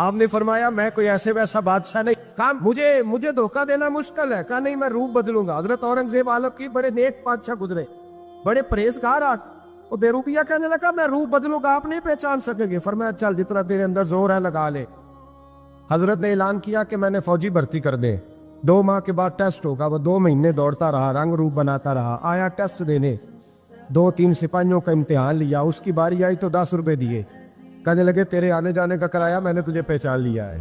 آپ نے فرمایا میں کوئی ایسے ویسا بادشاہ نہیں، کہا مجھے دھوکہ دینا مشکل ہے، کہا نہیں میں روپ بدلوں گا۔ حضرت اورنگزیب عالم کی بڑے نیک بادشاہ گزرے، بڑے پرہیزگار وہ بے روپیہ کہنے لگا میں روپ بدلوں گا، آپ نہیں پہچان سکیں گے۔ فرمایا چل جتنا تیرے اندر زور ہے لگا لے۔ حضرت نے اعلان کیا کہ میں نے فوجی بھرتی کر دے، 2 ماہ کے بعد ٹیسٹ ہوگا۔ وہ 2 مہینے دوڑتا رہا، رنگ روپ بناتا رہا، آیا ٹیسٹ دینے، 2-3 سپاہیوں کا امتحان لیا، اس کی باری آئی تو 10 روپے دیے، کہنے لگے تیرے آنے جانے کا کرایہ میں نے تجھے پہچان لیا ہے۔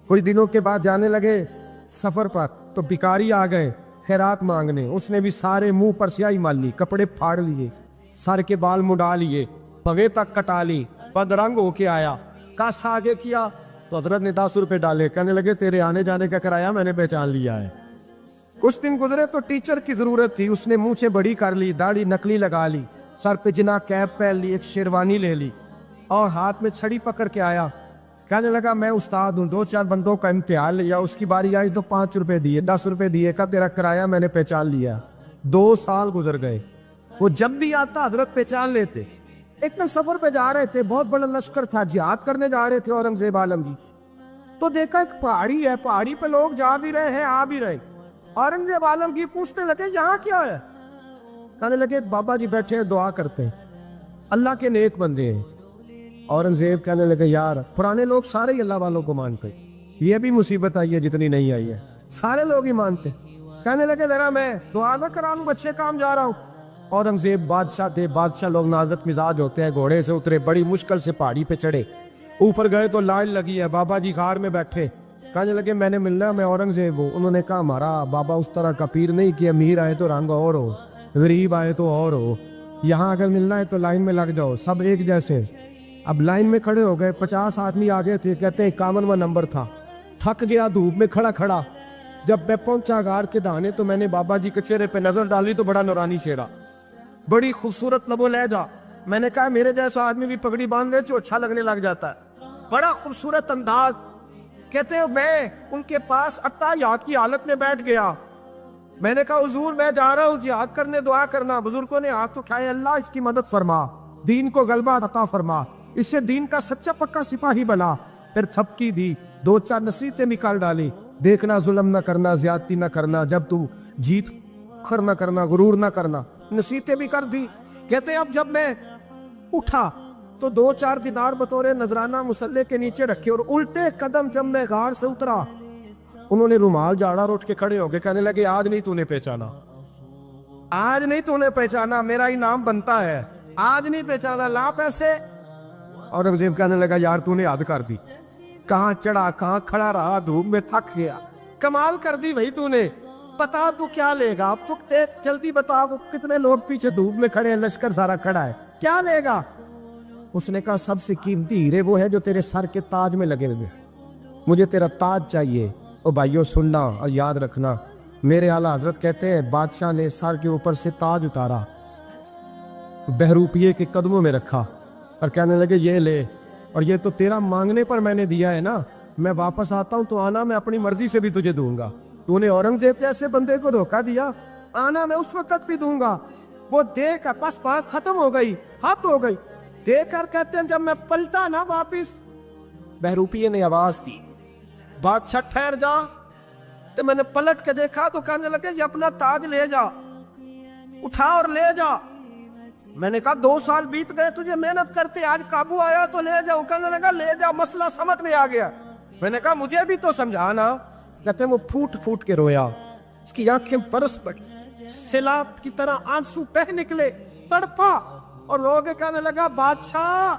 کچھ دنوں کے بعد جانے لگے سفر پر تو بھکاری آ گئے خیرات مانگنے، اس نے بھی سارے منہ پر سیاہی مال لی، کپڑے پھاڑ لیے، سر کے بال مڈا لیے، پگے تک کٹا لی، بدرنگ ہو کے آیا، کس آگے کیا تو حضرت نے 10 روپے ڈالے، کہنے لگے تیرے آنے جانے کا کرایہ میں نے پہچان لیا ہے۔ کچھ دن گزرے تو ٹیچر کی ضرورت تھی، اس نے منہ سے بڑی کر لی، داڑھی نکلی لگا لی، سر پہ جنا کیپ پہن لی، ایک شیروانی لے لی اور ہاتھ میں چھڑی پکڑ کے آیا، کہنے لگا میں استاد ہوں، 2-4 بندوں کا امتحان لیا، اس کی باری آئی تو 5 روپے دیے، 10 روپے دیے، کہا تیرا کرایہ میں نے پہچان لیا۔ 2 سال گزر گئے، وہ جب بھی آتا حضرت پہچان لیتے۔ ایک دن سفر پہ جا رہے تھے، بہت بڑا لشکر تھا، جہاد کرنے جا رہے تھے اورنگزیب عالم کی، تو دیکھا ایک پہاڑی ہے، پہاڑی پہ لوگ جا بھی رہے ہیں آ بھی رہے۔ اورنگزیب عالم کی پوچھنے لگے یہاں کیا ہے؟ کہنے لگے بابا جی بیٹھے ہیں دعا کرتے ہیں، اللہ کے نیک بندے ہیں۔ اورنگزیب کہنے لگے یار پرانے لوگ سارے ہی اللہ والوں کو مانتے، یہ بھی مصیبت آئی ہے جتنی نہیں آئی ہے، سارے لوگ ہی مانتے۔ کہنے لگے ذرا میں دعا نہ کرا لوں، بچے کام جا رہا ہوں۔ اورنگزیب بادشاہ تھے، بادشاہ لوگ نازک مزاج ہوتے ہیں، گھوڑے سے اترے، بڑی مشکل سے پہاڑی پہ چڑھے، اوپر گئے تو لائن لگی ہے، بابا جی غار میں بیٹھے، کہنے لگے میں نے ملنا، میں اورنگزیب ہوں۔ انہوں نے کہا ہمارا بابا اس طرح کا پیر نہیں کہ امیر آئے تو رنگ اور ہو، غریب آئے تو اور ہو، یہاں اگر ملنا ہے تو لائن میں لگ جاؤ، سب ایک جیسے۔ اب لائن میں کھڑے ہو گئے، 50 آدمی آگے تھے، کہتے ہیں 51واں نمبر تھا، تھک گیا دھوپ میں کھڑا کھڑا۔ جب میں پہنچا غار کے دہانے تو میں نے بابا جی کے چہرے پہ نظر ڈالی تو بڑا نورانی چہرہ، بڑی خوبصورت لب و لہجہ۔ میں نے کہا میرے جیسا آدمی بھی پگڑی باندھ دے تو اچھا لگنے لگ جاتا ہے، بڑا خوبصورت انداز۔ کہتے ہیں میں ان کے پاس اتحیات کی حالت میں بیٹھ گیا، میں نے کہا حضور میں جا رہا ہوں جہاد کرنے، دعا کرنا۔ بزرگوں نے ہاتھ اٹھائے، اللہ اس کی مدد فرما، دین کو غلبہ عطا فرما، اس سے دین کا سچا پکا سپاہی بنا۔ پھر تھپکی دی، 2-4 نصیحتیں نکال ڈالی، دیکھنا ظلم نہ کرنا، زیادتی نہ کرنا، جب تم جیت کر نہ کرنا، غرور نہ کرنا، نصیحتیں بھی کر دی۔ کہتے ہیں اب جب میں اٹھا تو 2-4 دینار بطور نذرانہ مسلح کے نیچے رکھے، اور الٹے قدم جب میں غار سے اترا انہوں نے رومال جھاڑا اور اٹھ کے کھڑے ہو گئے، کہنے لگے آج نہیں تو نے پہچانا، آج نہیں تو نے پہچانا، میرا انعام بنتا ہے، آج نہیں پہچانا، لا پیسے۔ اورنگزیب کہنے لگا یار تو نے حد کر دی، کہاں چڑھا کہاں کھڑا رہا، دھوپ میں تھک گیا، کمال کر دی بھائی تو نے، بتا تو کیا لے گا، اب تو جلدی بتا، وہ کتنے لوگ پیچھے دھوپ میں کھڑے ہیں، لشکر سارا کھڑا ہے، کیا لے گا؟ اس نے کہا سب سے قیمتی ہیرے وہ ہے جو تیرے سر کے تاج میں لگے ہوئے، مجھے تیرا تاج چاہیے۔ او بھائیو سننا اور یاد رکھنا، میرے اعلیٰ حضرت کہتے ہیں بادشاہ نے سر کے اوپر سے تاج اتارا، بہروپیے کے قدموں میں رکھا اور کہنے لگے یہ لے، اور یہ تو تیرا مانگنے پر میں نے دیا ہے نا، میں واپس آتا ہوں تو آنا میں اپنی مرضی سے بھی تجھے دوں گا، تو نے اورنگزیب جیسے بندے کو دھوکہ دیا، آنا میں اس وقت بھی دوں گا۔ وہ دیکھ کر بس بات ختم ہو گئی، حق ہو گئی، دیکھ کر کہتے ہیں جب میں پلٹا نا واپس، بہروپیے نے آواز دی بادشاہ ٹھہر جا، تو میں نے پلٹ کے دیکھا تو کہنے لگے یہ اپنا تاج لے جا، اٹھا اور لے جا۔ میں نے کہا 2 سال بیت گئے تجھے محنت کرتے، آج قابو آیا تو لے جاؤ، کہنے لگا لے جا، مسئلہ سمجھ میں آ گیا۔ میں نے کہا مجھے بھی تو سمجھانا۔ کہتے ہیں وہ پھوٹ پھوٹ کے رویا، اس کی آنکھیں برس پڑی، سیلاب کی طرح آنسو بہہ نکلے، تڑپا اور رو کے کہنے لگا بادشاہ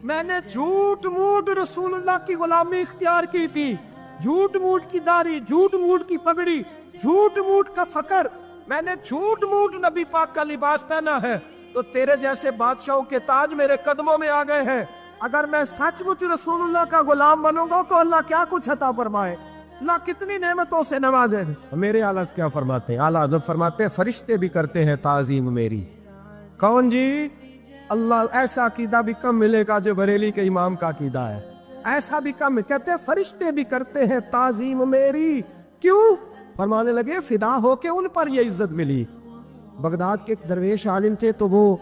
میں نے جھوٹ موٹ رسول اللہ کی غلامی اختیار کی تھی، جھوٹ موٹ کی داڑھی، جھوٹ موٹ کی پگڑی، جھوٹ موٹ کا فقر، میں نے جھوٹ موٹ نبی پاک کا لباس پہنا ہے، تو تیرے جیسے بادشاہوں کے تاج میرے قدموں میں آ گئے ہیں۔ اگر میں سچ مچ رسول اللہ کا غلام بنوں گا تو اللہ کیا کچھ عطا فرمائے، اللہ کتنی نعمتوں سے نوازے۔ میرے اعلیٰ کیا فرماتے ہیں؟ اعلیٰ حضرت فرماتے ہیں فرشتے بھی کرتے ہیں تعظیم میری۔ کون جی؟ اللہ ایسا عقیدہ بھی کم ملے گا جو بریلی کے امام کا عقیدہ ہے، ایسا بھی کم، کہتے ہیں فرشتے بھی کرتے ہیں تعظیم میری۔ کیوں؟ فرمانے لگے فدا ہو کے ان پر یہ عزت ملی۔ بغداد کے ایک درویش عالم تھے، تو وہ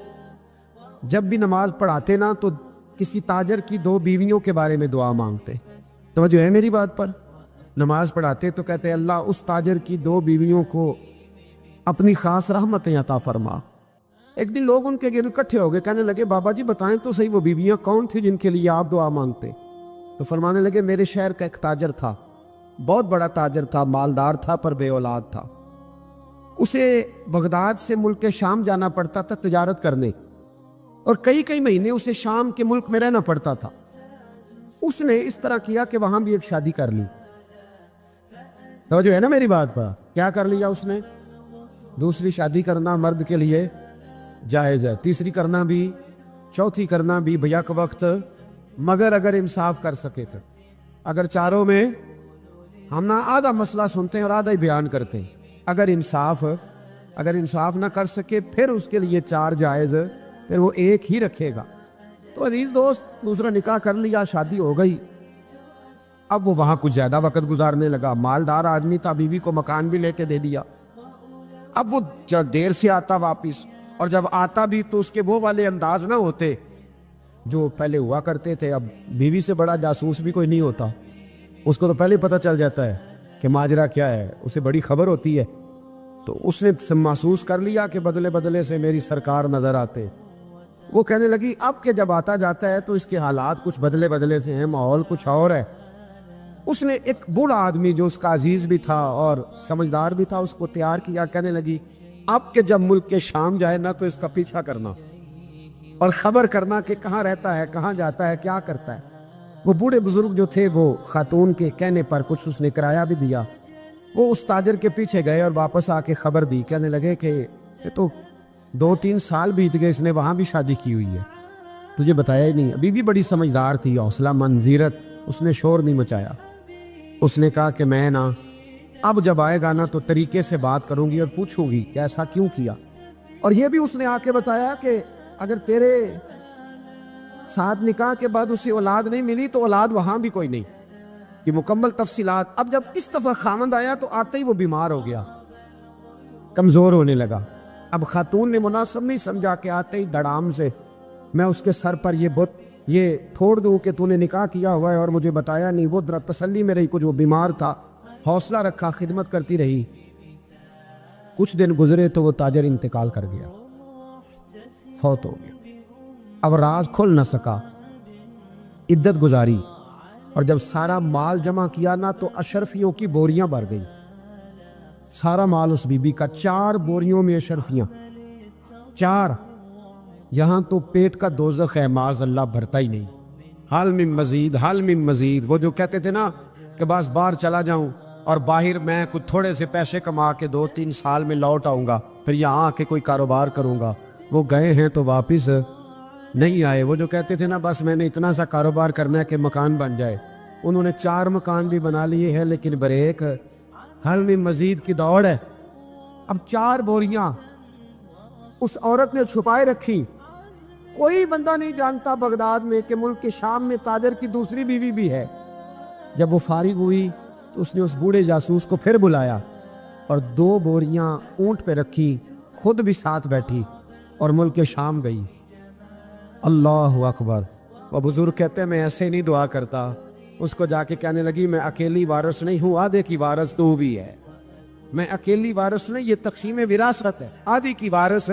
جب بھی نماز پڑھاتے نا تو کسی تاجر کی 2 بیویوں کے بارے میں دعا مانگتے، توجہ ہے میری بات پر؟ نماز پڑھاتے تو کہتے اللہ اس تاجر کی 2 بیویوں کو اپنی خاص رحمتیں عطا فرما۔ ایک دن لوگ ان کے گرد اکٹھے ہو گئے، کہنے لگے بابا جی بتائیں تو صحیح وہ بیویاں کون تھیں جن کے لیے آپ دعا مانگتے؟ تو فرمانے لگے میرے شہر کا ایک تاجر تھا، بہت بڑا تاجر تھا، مالدار تھا پر بے اولاد تھا۔ اسے بغداد سے ملک شام جانا پڑتا تھا تجارت کرنے، اور کئی کئی مہینے اسے شام کے ملک میں رہنا پڑتا تھا۔ اس نے اس طرح کیا کہ وہاں بھی ایک شادی کر لی۔ تو جو ہے نا میری بات پر، کیا کر لیا اس نے؟ دوسری شادی کرنا مرد کے لیے جائز ہے، تیسری کرنا بھی، چوتھی کرنا بھی بیک وقت، مگر اگر انصاف کر سکے تو۔ اگر چاروں میں ہم نہ آدھا مسئلہ سنتے ہیں اور آدھا ہی بیان کرتے ہیں، اگر انصاف نہ کر سکے پھر اس کے لیے 4 جائز، پھر وہ ایک ہی رکھے گا۔ تو عزیز دوست، دوسرا نکاح کر لیا، شادی ہو گئی، اب وہ وہاں کچھ زیادہ وقت گزارنے لگا، مالدار آدمی تھا، بیوی کو مکان بھی لے کے دے دیا۔ اب وہ جب دیر سے آتا واپس، اور جب آتا بھی تو اس کے وہ والے انداز نہ ہوتے جو پہلے ہوا کرتے تھے۔ اب بیوی سے بڑا جاسوس بھی کوئی نہیں ہوتا، اس کو تو پہلے پتہ چل جاتا ہے کہ ماجرا کیا ہے، اسے بڑی خبر ہوتی ہے۔ تو اس نے محسوس کر لیا کہ بدلے بدلے سے میری سرکار نظر آتے۔ وہ کہنے لگی اب کہ جب آتا جاتا ہے تو اس کے حالات کچھ بدلے بدلے سے ہیں، ماحول کچھ اور ہے۔ اس نے ایک بوڑھا آدمی جو اس کا عزیز بھی تھا اور سمجھدار بھی تھا، اس کو تیار کیا، کہنے لگی اب کہ جب ملک کے شام جائے نا تو اس کا پیچھا کرنا اور خبر کرنا کہ کہاں رہتا ہے، کہاں جاتا ہے، کیا کرتا ہے۔ وہ بوڑھے بزرگ جو تھے وہ خاتون کے کہنے پر کچھ اس نے کرایہ بھی دیا، وہ اس تاجر کے پیچھے گئے اور واپس آ کے خبر دی، کہنے لگے کہ یہ تو 2-3 سال بیت گئے، اس نے وہاں بھی شادی کی ہوئی ہے، تجھے بتایا ہی نہیں۔ ابھی بھی بڑی سمجھدار تھی، حوصلہ مند، زیرت، اس نے شور نہیں مچایا۔ اس نے کہا کہ میں نا اب جب آئے گا نا تو طریقے سے بات کروں گی اور پوچھوں گی کہ ایسا کیوں کیا، اور یہ بھی اس نے آ کے بتایا کہ اگر تیرے ساتھ نکاح کے بعد اسے اولاد نہیں ملی تو اولاد وہاں بھی کوئی نہیں، کہ مکمل تفصیلات۔ اب جب اس دفعہ خامند آیا تو آتے ہی وہ بیمار ہو گیا، کمزور ہونے لگا۔ اب خاتون نے مناسب نہیں سمجھا کہ آتے ہی دڑام سے میں اس کے سر پر یہ بت یہ پھوڑ دوں کہ تو نے نکاح کیا ہوا ہے اور مجھے بتایا نہیں۔ وہ ذرا تسلی میں رہی، کچھ وہ بیمار تھا، حوصلہ رکھا، خدمت کرتی رہی۔ کچھ دن گزرے تو وہ تاجر انتقال کر گیا، فوت ہو گیا۔ اب راز کھل نہ سکا، عدت گزاری، اور جب سارا مال جمع کیا نا تو اشرفیوں کی بوریاں بھر گئی۔ سارا مال اس بی بی کا، 4 بوریوں میں اشرفیاں، 4۔ یہاں تو پیٹ کا دوزخ ہے، معاذ اللہ، بھرتا ہی نہیں۔ حال من مزید، حال من مزید۔ وہ جو کہتے تھے نا کہ بس باہر چلا جاؤں اور باہر میں کچھ تھوڑے سے پیسے کما کے 2-3 سال میں لوٹ آؤں گا، پھر یہاں آ کے کوئی کاروبار کروں گا، وہ گئے ہیں تو واپس نہیں آئے۔ وہ جو کہتے تھے نا بس میں نے اتنا سا کاروبار کرنا ہے کہ مکان بن جائے، انہوں نے 4 مکان بھی بنا لیے ہیں، لیکن بریک حل میں مزید کی دوڑ ہے۔ اب 4 بوریاں اس عورت نے چھپائے رکھی، کوئی بندہ نہیں جانتا بغداد میں کہ ملک کے شام میں تاجر کی دوسری بیوی بھی ہے۔ جب وہ فارغ ہوئی تو اس نے اس بوڑھے جاسوس کو پھر بلایا اور 2 بوریاں اونٹ پہ رکھی، خود بھی ساتھ بیٹھی اور ملک کے شام گئی۔ اللہ اکبر۔ وہ بزرگ کہتے ہیں میں ایسے نہیں دعا کرتا۔ اس کو جا کے کہنے لگی میں اکیلی وارث نہیں ہوں، آدھے کی وارث تو بھی ہے۔ میں اکیلی وارث نہیں، یہ تقسیم وراثت ہے، آدھی کی وارث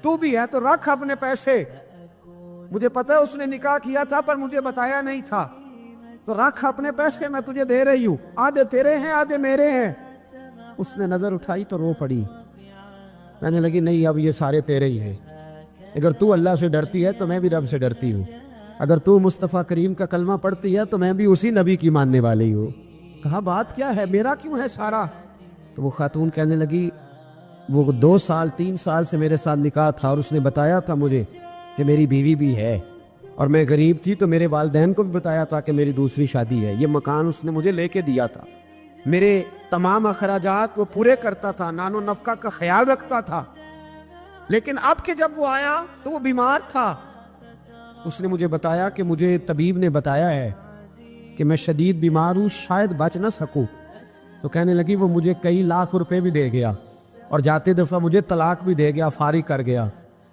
تو بھی ہے، تو رکھ اپنے پیسے۔ مجھے پتہ ہے اس نے نکاح کیا تھا پر مجھے بتایا نہیں تھا، تو رکھ اپنے پیسے، میں تجھے دے رہی ہوں، آدھے تیرے ہیں آدھے میرے ہیں۔ اس نے نظر اٹھائی تو رو پڑی، کہنے لگی نہیں اب یہ سارے تیرے ہی ہیں، اگر تو اللہ سے ڈرتی ہے تو میں بھی رب سے ڈرتی ہوں، اگر تو مصطفیٰ کریم کا کلمہ پڑھتی ہے تو میں بھی اسی نبی کی ماننے والی ہوں۔ کہا بات کیا ہے، میرا کیوں ہے سارا؟ تو وہ خاتون کہنے لگی وہ 2 سال 3 سال سے میرے ساتھ نکاح تھا اور اس نے بتایا تھا مجھے کہ میری بیوی بھی ہے، اور میں غریب تھی تو میرے والدین کو بھی بتایا تھا کہ میری دوسری شادی ہے۔ یہ مکان اس نے مجھے لے کے دیا تھا، میرے تمام اخراجات وہ پورے کرتا تھا، نان و نفقہ کا خیال رکھتا تھا، لیکن اب کہ جب وہ آیا تو وہ بیمار تھا۔ اس نے مجھے بتایا کہ مجھے طبیب نے بتایا ہے کہ میں شدید بیمار ہوں، شاید بچ نہ سکوں۔ تو کہنے لگی وہ مجھے کئی لاکھ روپے بھی دے گیا اور جاتے دفعہ مجھے طلاق بھی دے گیا، فارغ کر گیا۔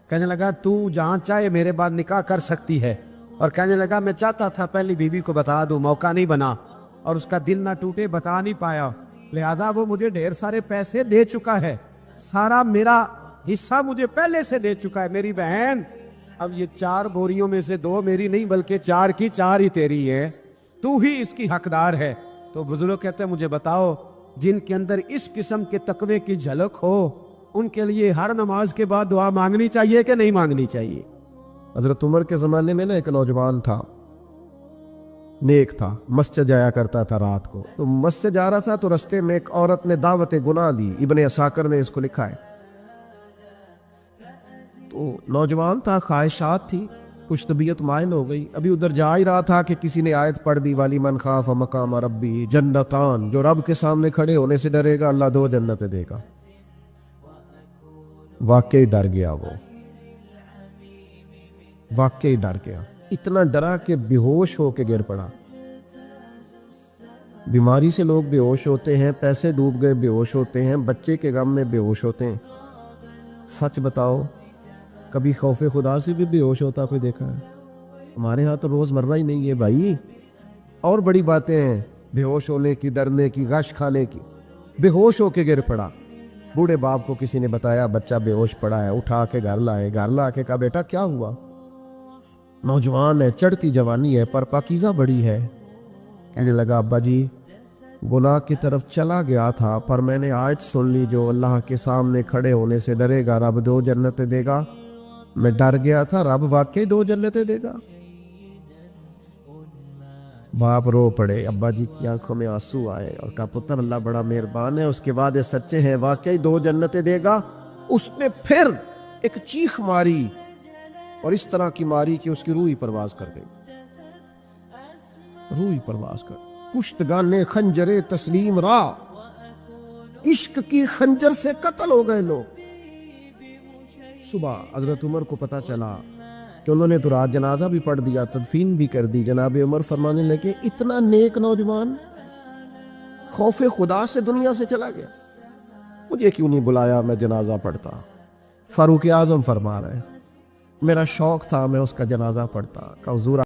کہنے لگا تو جہاں چاہے میرے بعد نکاح کر سکتی ہے، اور کہنے لگا میں چاہتا تھا پہلی بیوی کو بتا دوں، موقع نہیں بنا، اور اس کا دل نہ ٹوٹے بتا نہیں پایا، لہذا وہ مجھے ڈھیر سارے پیسے دے چکا ہے، سارا میرا حصہ مجھے پہلے سے دے چکا ہے میری بہن۔ اب یہ 4 بوریوں میں سے 2 میری نہیں بلکہ 4 کی 4 ہی تیری ہے، تو ہی اس کی حقدار ہے۔ تو بزرگ کہتے ہیں مجھے بتاؤ جن کے اندر اس قسم کے تقوی کی جھلک ہو ان کے لیے ہر نماز کے بعد دعا مانگنی چاہیے کہ نہیں مانگنی چاہیے؟ حضرت عمر کے زمانے میں نا ایک نوجوان تھا، نیک تھا، مسجد جایا کرتا تھا رات کو، تو مسجد جا رہا تھا تو رستے میں ایک عورت نے دعوت گناہ دی، ابن عساکر نے اس کو لکھا ہے۔ تو نوجوان تھا، خواہشات تھی، کچھ طبیعت مائل ہو گئی، ابھی ادھر جا ہی رہا تھا کہ کسی نے آیت پڑھ دی، والی من خاف مقام ربی جنتان، جو رب کے سامنے کھڑے ہونے سے ڈرے گا اللہ 2 جنتیں دے گا۔ واقعی ڈر گیا، وہ واقعی ڈر گیا، اتنا ڈرا کہ بے ہوش ہو کے گر پڑا۔ بیماری سے لوگ بے ہوش ہوتے ہیں، پیسے ڈوب گئے بے ہوش ہوتے ہیں، بچے کے غم میں بے ہوش ہوتے ہیں۔ سچ بتاؤ کبھی خوف خدا سے بھی بے ہوش ہوتا کوئی دیکھا ہے؟ ہمارے ہاں تو روز مرہ ہی نہیں ہے بھائی، اور بڑی باتیں ہیں بے ہوش ہونے کی، ڈرنے کی، غش کھانے کی۔ بے ہوش ہو کے گر پڑا، بوڑھے باپ کو کسی نے بتایا بچہ بے ہوش پڑا ہے، اٹھا کے گھر لائے، گھر لا کے کہا بیٹا کیا ہوا؟ نوجوان ہے، چڑھتی جوانی ہے، پر پاکیزہ بڑی ہے۔ کہنے لگا ابا جی گناہ کی طرف چلا گیا تھا، پر میں نے آیت سن لی جو اللہ کے سامنے کھڑے ہونے سے ڈرے گا رب 2 جنتیں دے گا، میں ڈر گیا تھا، رب واقعی 2 جنتیں دے گا۔ باپ رو پڑے، ابا جی کی آنکھوں میں آنسو آئے اور کہا پتر اللہ بڑا مہربان ہے، اس کے وعدے سچے ہیں، واقعی 2 جنتیں دے گا۔ اس نے پھر ایک چیخ ماری اور اس طرح کی ماری کہ اس کی روح ہی پرواز کر گئی، روح ہی پرواز کر گئی۔ کشتگان خنجر تسلیم را، عشق کی خنجر سے قتل ہو گئے لوگ۔ صبح حضرت عمر کو پتا چلا کہ انہوں نے تو رات جنازہ بھی پڑھ دیا، تدفین بھی کر دی۔ جناب عمر فرمانے لگے اتنا نیک نوجوان خوف خدا سے دنیا سے چلا گیا، مجھے کیوں نہیں بلایا میں جنازہ پڑھتا؟ فاروق اعظم فرما رہے ہیں میرا شوق تھا میں اس کا جنازہ پڑھتا۔ کہ حضور